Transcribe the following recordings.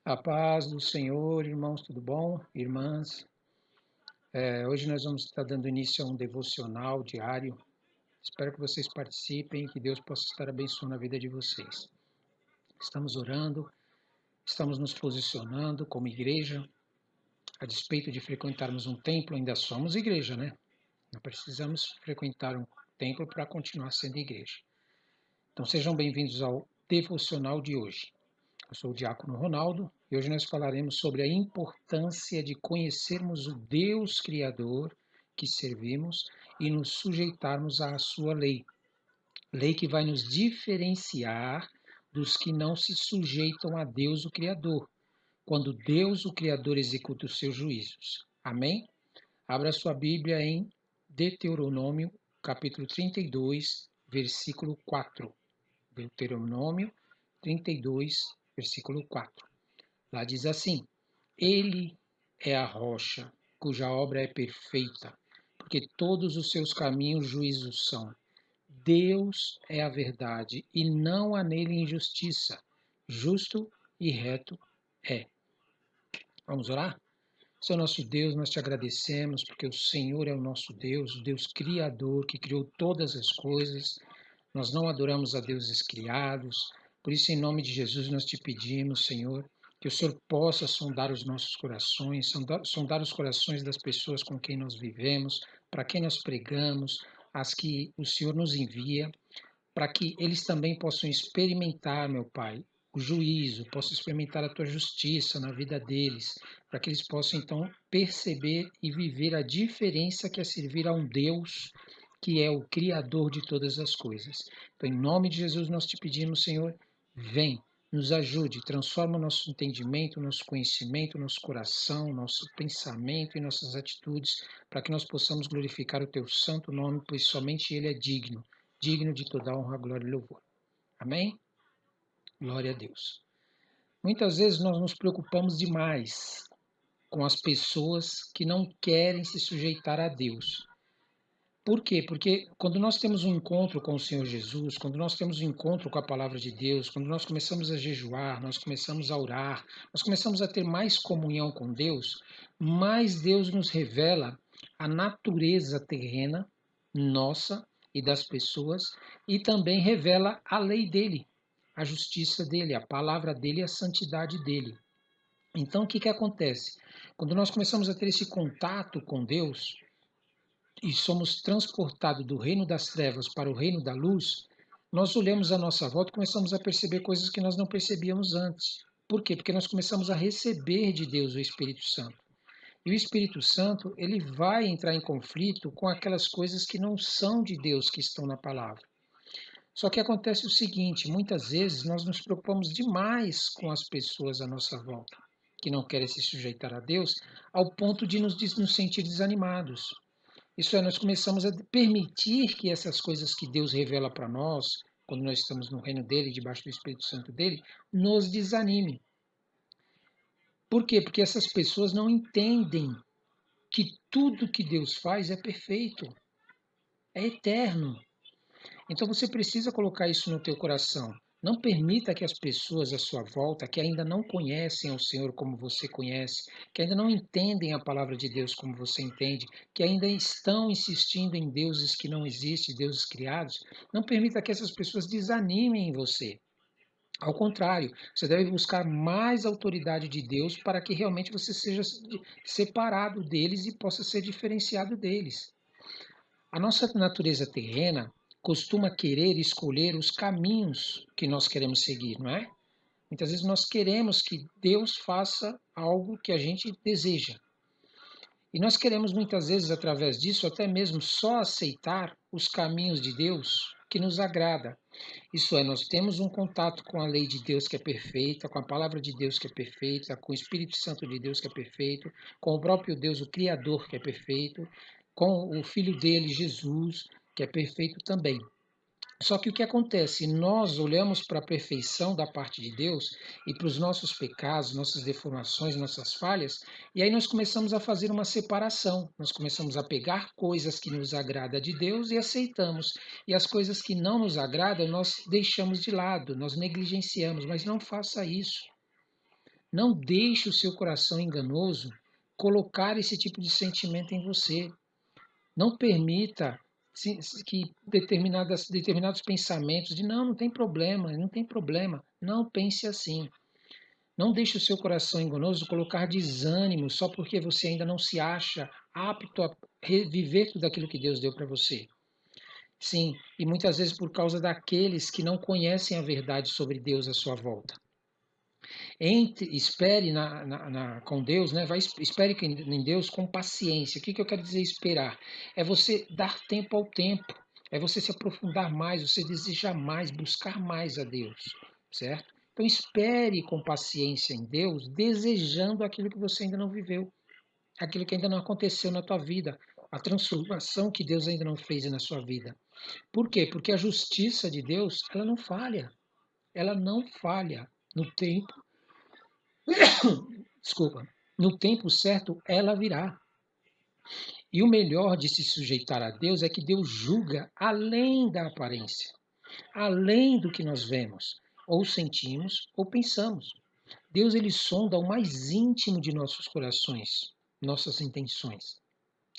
A paz do Senhor, irmãos, tudo bom? Irmãs, hoje nós vamos estar dando início a um devocional diário. Espero que vocês participem e que Deus possa estar abençoando a vida de vocês. Estamos orando, estamos nos posicionando como igreja. A despeito de frequentarmos um templo, ainda somos igreja, né? Não precisamos frequentar um templo para continuar sendo igreja. Então sejam bem-vindos ao devocional de hoje. Eu sou o Diácono Ronaldo e hoje nós falaremos sobre a importância de conhecermos o Deus Criador que servimos e nos sujeitarmos à sua lei. Lei que vai nos diferenciar dos que não se sujeitam a Deus o Criador, quando Deus o Criador executa os seus juízos. Amém? Abra sua Bíblia em Deuteronômio, capítulo 32, versículo 4. Deuteronômio 32, versículo 4. Lá diz assim: Ele é a rocha, cuja obra é perfeita, porque todos os seus caminhos juízos são. Deus é a verdade, e não há nele injustiça. Justo e reto é. Vamos orar? Senhor nosso Deus, nós te agradecemos, porque o Senhor é o nosso Deus, o Deus Criador, que criou todas as coisas. Nós não adoramos a deuses criados, por isso, em nome de Jesus, nós te pedimos, Senhor, que o Senhor possa sondar os nossos corações, sondar os corações das pessoas com quem nós vivemos, para quem nós pregamos, as que o Senhor nos envia, para que eles também possam experimentar, meu Pai, o juízo, possam experimentar a tua justiça na vida deles, para que eles possam então perceber e viver a diferença que é servir a um Deus que é o Criador de todas as coisas. Então, em nome de Jesus, nós te pedimos, Senhor, vem, nos ajude, transforma o nosso entendimento, o nosso conhecimento, o nosso coração, o nosso pensamento e nossas atitudes, para que nós possamos glorificar o teu santo nome, pois somente ele é digno, digno de toda honra, glória e louvor. Amém? Glória a Deus. Muitas vezes nós nos preocupamos demais com as pessoas que não querem se sujeitar a Deus. Por quê? Porque quando nós temos um encontro com o Senhor Jesus, quando nós temos um encontro com a palavra de Deus, quando nós começamos a jejuar, nós começamos a orar, nós começamos a ter mais comunhão com Deus, mais Deus nos revela a natureza terrena nossa e das pessoas e também revela a lei dele, a justiça dele, a palavra dele e a santidade dele. Então, o que que acontece? Quando nós começamos a ter esse contato com Deus, e somos transportados do reino das trevas para o reino da luz, nós olhamos à nossa volta e começamos a perceber coisas que nós não percebíamos antes. Por quê? Porque nós começamos a receber de Deus o Espírito Santo. E o Espírito Santo, ele vai entrar em conflito com aquelas coisas que não são de Deus que estão na palavra. Só que acontece o seguinte, muitas vezes nós nos preocupamos demais com as pessoas à nossa volta, que não querem se sujeitar a Deus, ao ponto de nos sentir desanimados. Isso é, nós começamos a permitir que essas coisas que Deus revela para nós, quando nós estamos no reino dele, debaixo do Espírito Santo dele, nos desanime. Por quê? Porque essas pessoas não entendem que tudo que Deus faz é perfeito, é eterno. Então você precisa colocar isso no teu coração. Não permita que as pessoas à sua volta, que ainda não conhecem ao Senhor como você conhece, que ainda não entendem a palavra de Deus como você entende, que ainda estão insistindo em deuses que não existem, deuses criados, não permita que essas pessoas desanimem em você. Ao contrário, você deve buscar mais autoridade de Deus para que realmente você seja separado deles e possa ser diferenciado deles. A nossa natureza terrena costuma querer escolher os caminhos que nós queremos seguir, não é? Muitas vezes nós queremos que Deus faça algo que a gente deseja. E nós queremos muitas vezes, através disso, até mesmo só aceitar os caminhos de Deus que nos agrada. Isso é, nós temos um contato com a lei de Deus que é perfeita, com a palavra de Deus que é perfeita, com o Espírito Santo de Deus que é perfeito, com o próprio Deus, o Criador, que é perfeito, com o Filho dele, Jesus, que é perfeito também. Só que o que acontece? Nós olhamos para a perfeição da parte de Deus e para os nossos pecados, nossas deformações, nossas falhas, e aí nós começamos a fazer uma separação. Nós começamos a pegar coisas que nos agradam de Deus e aceitamos. E as coisas que não nos agradam, nós deixamos de lado, nós negligenciamos, mas não faça isso. Não deixe o seu coração enganoso colocar esse tipo de sentimento em você. Não permita que determinados pensamentos de não tem problema, não tem problema. Não pense assim. Não deixe o seu coração enganoso colocar desânimo só porque você ainda não se acha apto a reviver tudo aquilo que Deus deu para você. Sim, e muitas vezes por causa daqueles que não conhecem a verdade sobre Deus à sua volta. Espere com Deus, né? Espere em Deus com paciência. O que eu quero dizer esperar? É você dar tempo ao tempo, é você se aprofundar mais, você desejar mais, buscar mais a Deus, certo? Então espere com paciência em Deus, desejando aquilo que você ainda não viveu, aquilo que ainda não aconteceu na tua vida, a transformação que Deus ainda não fez na sua vida. Por quê? Porque a justiça de Deus, ela não falha. Ela não falha. No tempo desculpa, no tempo certo ela virá. E o melhor de se sujeitar a Deus é que Deus julga além da aparência, além do que nós vemos, ou sentimos, ou pensamos. Deus ele sonda o mais íntimo de nossos corações, nossas intenções.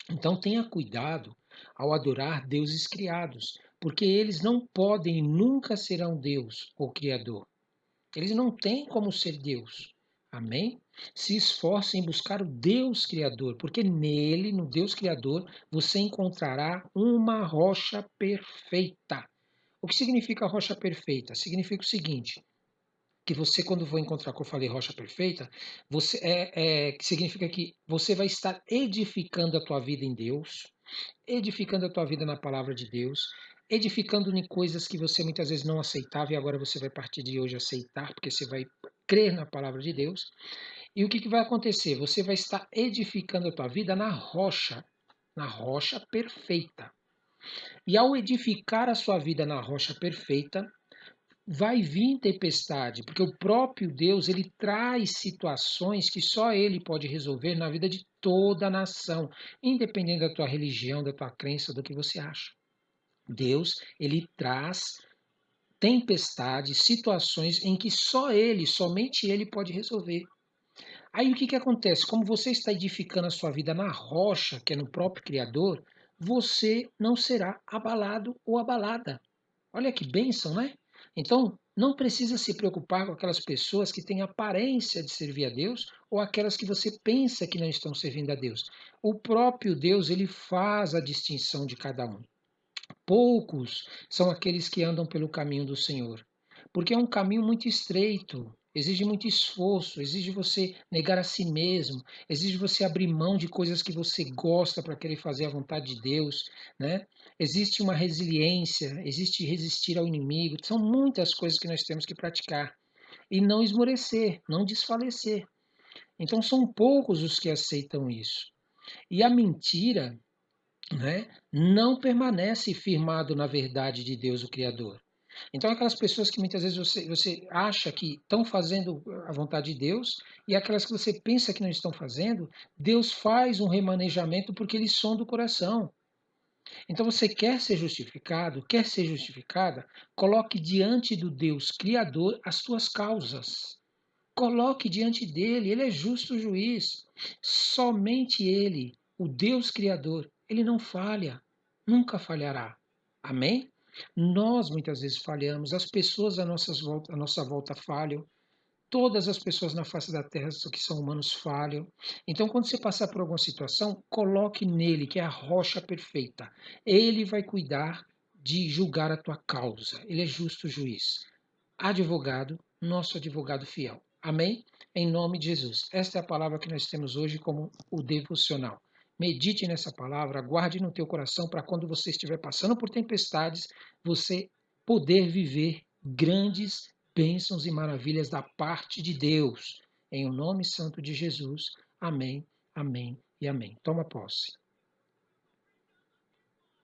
Então tenha cuidado ao adorar deuses criados, porque eles não podem e nunca serão Deus ou Criador. Eles não têm como ser Deus. Amém? Se esforce em buscar o Deus Criador, porque nele, no Deus Criador, você encontrará uma rocha perfeita. O que significa rocha perfeita? Significa o seguinte, que você, quando for encontrar, que eu falei rocha perfeita, que significa que você vai estar edificando a tua vida em Deus, edificando a tua vida na palavra de Deus, edificando em coisas que você muitas vezes não aceitava e agora você vai partir de hoje aceitar, porque você vai crer na palavra de Deus. E o que vai acontecer? Você vai estar edificando a tua vida na rocha perfeita. E ao edificar a sua vida na rocha perfeita, vai vir tempestade, porque o próprio Deus ele traz situações que só ele pode resolver na vida de toda a nação, independente da tua religião, da tua crença, do que você acha. Deus, ele traz tempestades, situações em que só ele, somente ele pode resolver. Aí o que acontece? Como você está edificando a sua vida na rocha, que é no próprio Criador, você não será abalado ou abalada. Olha que bênção, né? Então, não precisa se preocupar com aquelas pessoas que têm aparência de servir a Deus ou aquelas que você pensa que não estão servindo a Deus. O próprio Deus, ele faz a distinção de cada um. Poucos são aqueles que andam pelo caminho do Senhor, porque é um caminho muito estreito, exige muito esforço, exige você negar a si mesmo, exige você abrir mão de coisas que você gosta para querer fazer a vontade de Deus, né? Existe uma resiliência, existe resistir ao inimigo, são muitas coisas que nós temos que praticar e não esmorecer, não desfalecer. Então são poucos os que aceitam isso. E a mentira, né, não permanece firmado na verdade de Deus, o Criador. Então, aquelas pessoas que muitas vezes você acha que estão fazendo a vontade de Deus e aquelas que você pensa que não estão fazendo, Deus faz um remanejamento porque Ele sonda o coração. Então, você quer ser justificado, quer ser justificada, coloque diante do Deus Criador as tuas causas. Coloque diante dele, ele é justo juiz. Somente ele, o Deus Criador, ele não falha, nunca falhará. Amém? Nós muitas vezes falhamos, as pessoas à nossa volta falham, todas as pessoas na face da terra que são humanos falham. Então, quando você passar por alguma situação, coloque nele, que é a rocha perfeita. Ele vai cuidar de julgar a tua causa. Ele é justo juiz. Advogado, nosso advogado fiel. Amém? Em nome de Jesus. Esta é a palavra que nós temos hoje como o devocional. Medite nessa palavra, guarde no teu coração para quando você estiver passando por tempestades, você poder viver grandes bênçãos e maravilhas da parte de Deus. Em o nome santo de Jesus. Amém, amém e amém. Toma posse.